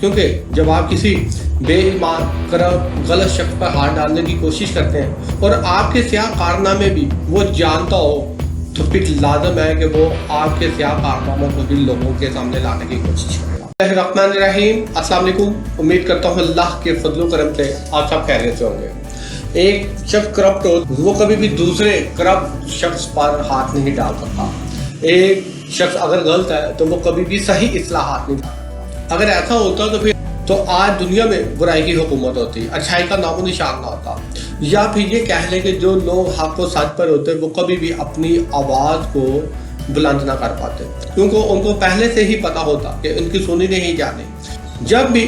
क्योंकि जब आप किसी बेईमान करप्ट गलत शख्स पर हाथ डालने की कोशिश करते हैं और आपके स्याह कारनामे भी वो जानता हो तो फिर लाजम है कि वो आपके स्याह कारनामों को भी लोगों के सामने लाने की कोशिश करेगा। रहमान रहीम, अस्सलाम वालेकुम। उम्मीद करता हूँ अल्लाह के फजल करम से आप सब खैरियत से होंगे। एक शख्स करप्ट हो वो कभी भी दूसरे करप्ट शख्स पर हाथ नहीं डाल सकता। एक शख्स अगर गलत है तो वो कभी भी सही इस्लाहात नहीं डालता। अगर ऐसा होता तो आज दुनिया में बुराई की हुकूमत होती, अच्छाई का नामो निशान ना होता। या फिर ये कह ले कि जो लोग हक व सच पर होते वो कभी भी अपनी आवाज़ को बुलंद ना कर पाते, क्योंकि उनको पहले से ही पता होता कि उनकी सुनी नहीं जानी। जब भी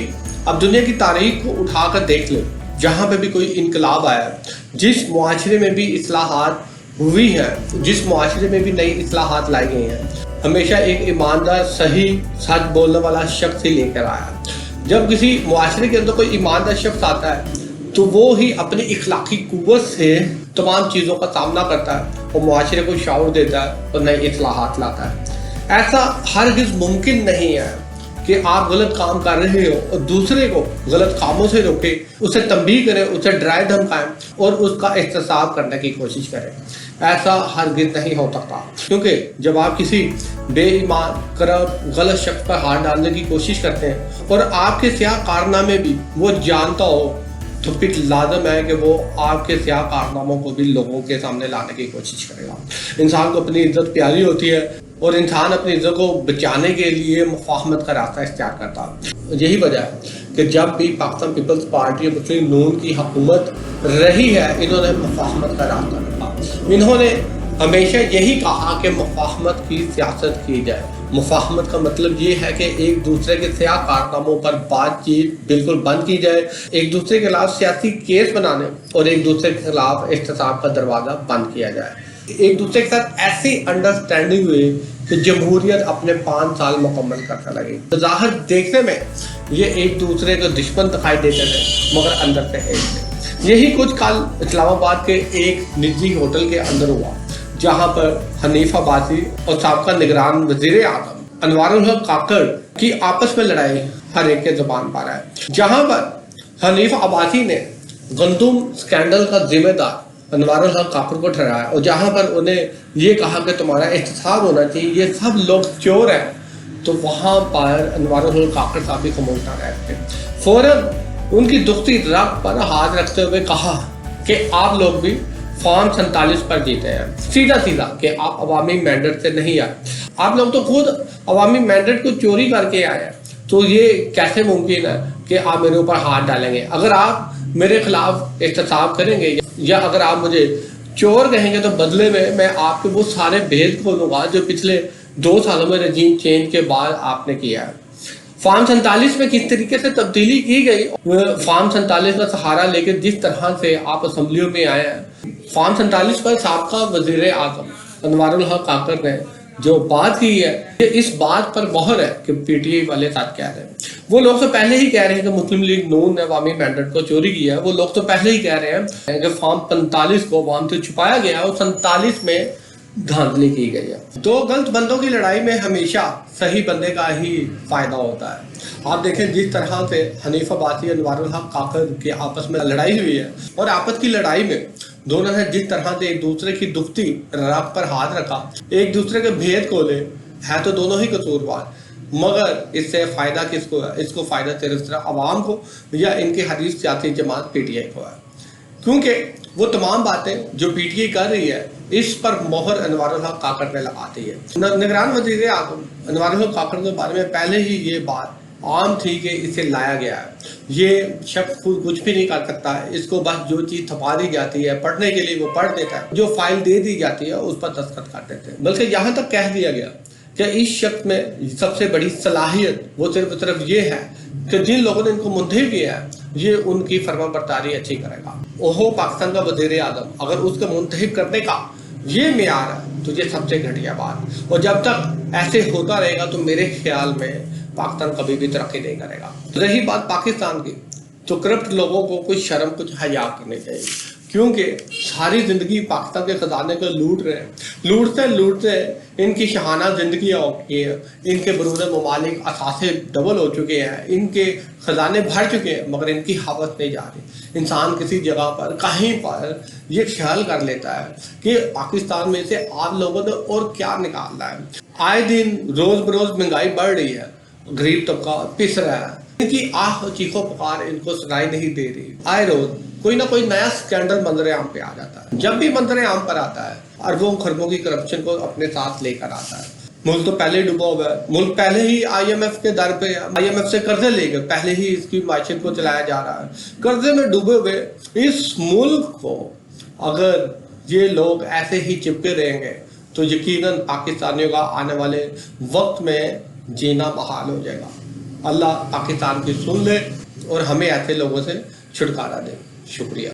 अब दुनिया की तारीख को उठाकर देख ले, जहाँ पे भी कोई इनकलाब आया, जिस मुआशरे में भी इस्लाहात हुई हैं, जिस मुआशरे में भी नई इस्लाहात लाई गई हैं, हमेशा एक ईमानदार सही सच बोलने वाला शख्स ही लेकर आया। जब किसी मुआशरे के अंदर कोई ईमानदार शख्स आता है तो वो ही अपनी इखलाकी कुव्वत से तमाम चीज़ों का सामना करता है और मुआशरे को शऊर देता है और नई इस्लाहात लाता है। ऐसा हरगिज़ मुमकिन नहीं है कि आप गलत काम कर रहे हो और दूसरे को गलत कामों से रोके, उसे तंबीह करें, उसे डराए धमकाएं और उसका एहतसाब करने की कोशिश करें। ऐसा हरगिज़ नहीं हो सकता, क्योंकि जब आप किसी बेईमान करप्ट गलत शख्स पर हाथ डालने की कोशिश करते हैं और आपके स्याह कारनामे भी वो जानता हो तो फिर लाजम है कि वो आपके स्याह कारनामों को भी लोगों के सामने लाने की कोशिश करेगा। इंसान को अपनी इज्जत प्यारी होती है और इंसान अपनी इज्जत को बचाने के लिए मुफाहमत का रास्ता इख्तियार करता है। यही वजह है कि जब भी पाकिस्तान पीपल्स पार्टी मुस्लिम नून की हुकूमत रही है, इन्होंने मुफाहमत का रास्ता रखा। इन्होंने हमेशा यही कहा कि मुफाहमत की सियासत की जाए। मुफाहमत का मतलब ये है कि एक दूसरे के स्याह कारनामों पर बातचीत बिल्कुल बंद की जाए, एक दूसरे के खिलाफ सियासी केस बनाने और एक दूसरे के खिलाफ एहतसाब का दरवाज़ा बंद किया जाए। एक दूसरे के साथ ऐसी अंडरस्टैंडिंग हुई कि जमहूरियत अपने 5 साल मुकम्मल करने लगी। ज़ाहिर देखने में ये एक दूसरे को दुश्मन दिखाई देते थे, मगर अंदर से एक थे। यही कुछ कल इस्लामाबाद के एक निजी होटल के अंदर हुआ, जहाँ पर हनीफ अब्बासी और साबका निगरान वज़ीर आज़म अनवारुल हक काकड़ की आपस में लड़ाई हर एक के ज़बान पर है। जहाँ पर हनीफ अब्बासी ने गंदुम स्कैंडल का जिम्मेदार अनवारुल हक काकड़ को ठहराया और जहाँ पर उन्हें ये कहा कि तुम्हारा एहतसाब होना चाहिए, ये सब लोग चोर हैं, तो वहाँ पर अनवारुल हक काकड़ साहब भी खामोश ना रहे थे। फौरन उनकी दुखती रग पर हाथ रखते हुए कहा कि आप लोग भी फॉर्म 47 पर जीते हैं, सीधा सीधा कि आप अवामी मैंडेट से नहीं आए, आप लोग तो खुद अवामी मैंडेट को चोरी करके आए हैं, तो ये कैसे मुमकिन है कि आप मेरे ऊपर हाथ डालेंगे? अगर आप मेरे खिलाफ एहतसाब करेंगे या अगर आप मुझे चोर कहेंगे तो बदले में मैं आपके वो सारे भेद खोलूंगा जो पिछले 2 सालों में रजीम चेंज के बाद आपने किया है। फॉर्म 47 में किस तरीके से तब्दीली की गई, फॉर्म 47 का सहारा लेकर जिस तरह से आप असम्बलियों में आए हैं, फॉर्म 47 पर साबका वज़ीर आज़म अनवारुल हक काकड़ ने जो बात की है, ये इस बात पर मोहर है कि पीटीआई वाले साथ कह रहे हैं। वो लोग तो पहले ही कह रहे हैं कि मुस्लिम लीग नून ने अवामी मैंडेट को चोरी किया है। वो लोग तो पहले ही कह रहे हैं कि फॉर्म 45 को अवाम से छुपाया गया और 47 में धांधली की गई है। दो गलत बंदों की लड़ाई में हमेशा सही बंदे का ही फायदा होता है। आप देखें जिस तरह से हनीफ अब्बासी अनवारुल हक काकड़ की आपस में लड़ाई हुई है और आपस की लड़ाई में दोनों ने जिस तरह से एक दूसरे की दुखती रग पर हाथ रखा, एक दूसरे के भेद खोले, है तो दोनों ही कसूरवार, मगर इससे फायदा किसको है? इसको फायदा सिर्फ अवाम को या इनकी हरीफ सियासी जमात पीटीआई को है, क्योंकि वो तमाम बातें जो पीटीआई कर रही है इस पर मोहर अनवारुल हक काकड़ ने लगा दी है। निगरान वज़ीर आज़म अनवारुल हक काकड़ के बारे में पहले ही ये बात आम थी कि इसे लाया गया है, ये शख्स खुद कुछ भी नहीं कर सकता है, इसको बस जो चीज़ थपा दी जाती है पढ़ने के लिए वो पढ़ देता है, जो फाइल दे दी जाती है उस पर दस्तखत कर देते हैं। बल्कि यहाँ तक कह दिया गया कि इस शख्स में सबसे बड़ी सलाहियत वो सिर्फ ये है कि जिन लोगों ने इनको मुंतखब किया है ये उनकी फरमाबरदारी अच्छी करेगा। ओहो पाकिस्तान का वज़ीर आज़म अगर उसके मुंतखब करने का ये मेयार है तो ये सबसे घटिया बात, और जब तक ऐसे होता रहेगा तो मेरे ख्याल में पाकिस्तान कभी भी तरक्की नहीं करेगा। रही बात पाकिस्तान की, तो करप्ट लोगों को कुछ शर्म कुछ हया करनी चाहिए, کیونکہ ساری زندگی پاکستان کے خزانے کو لوٹ رہے ہیں، لوٹتے ان کی شاہانہ زندگیاں ہو گئی ہیں، ان کے برون ممالک اثاثے ڈبل ہو چکے ہیں، ان کے خزانے بھر چکے ہیں، مگر ان کی حوث نہیں جا رہی۔ انسان کسی جگہ پر کہیں پر یہ خیال کر لیتا ہے کہ پاکستان میں سے آپ لوگوں نے اور کیا نکالنا ہے۔ آئے دن روز بروز مہنگائی بڑھ رہی ہے، غریب طبقہ پس رہا ہے، ان کی آہ چیخو پکار ان کو سنائی نہیں دے رہی۔ آئے روز کوئی نہ کوئی نیا سکینڈل منظر عام پہ آ جاتا ہے۔ جب بھی منظر عام پر آتا ہے اربوں خربوں کی کرپشن کو اپنے ساتھ لے کر آتا ہے۔ ملک تو پہلے ڈوبا ہوا ہے، ملک پہلے ہی آئی ایم ایف کے در پہ ہے، آئی ایم ایف سے قرضے لے کے پہلے ہی اس کی معیشت کو چلایا جا رہا ہے۔ قرضے میں ڈوبے ہوئے اس ملک کو اگر یہ لوگ ایسے ہی چپکے رہیں گے تو یقیناً پاکستانیوں کا آنے والے وقت میں جینا محال ہو جائے گا۔ اللہ پاکستان کی سن لے اور ہمیں ایسے لوگوں سے چھٹکارا دے۔ شکریہ۔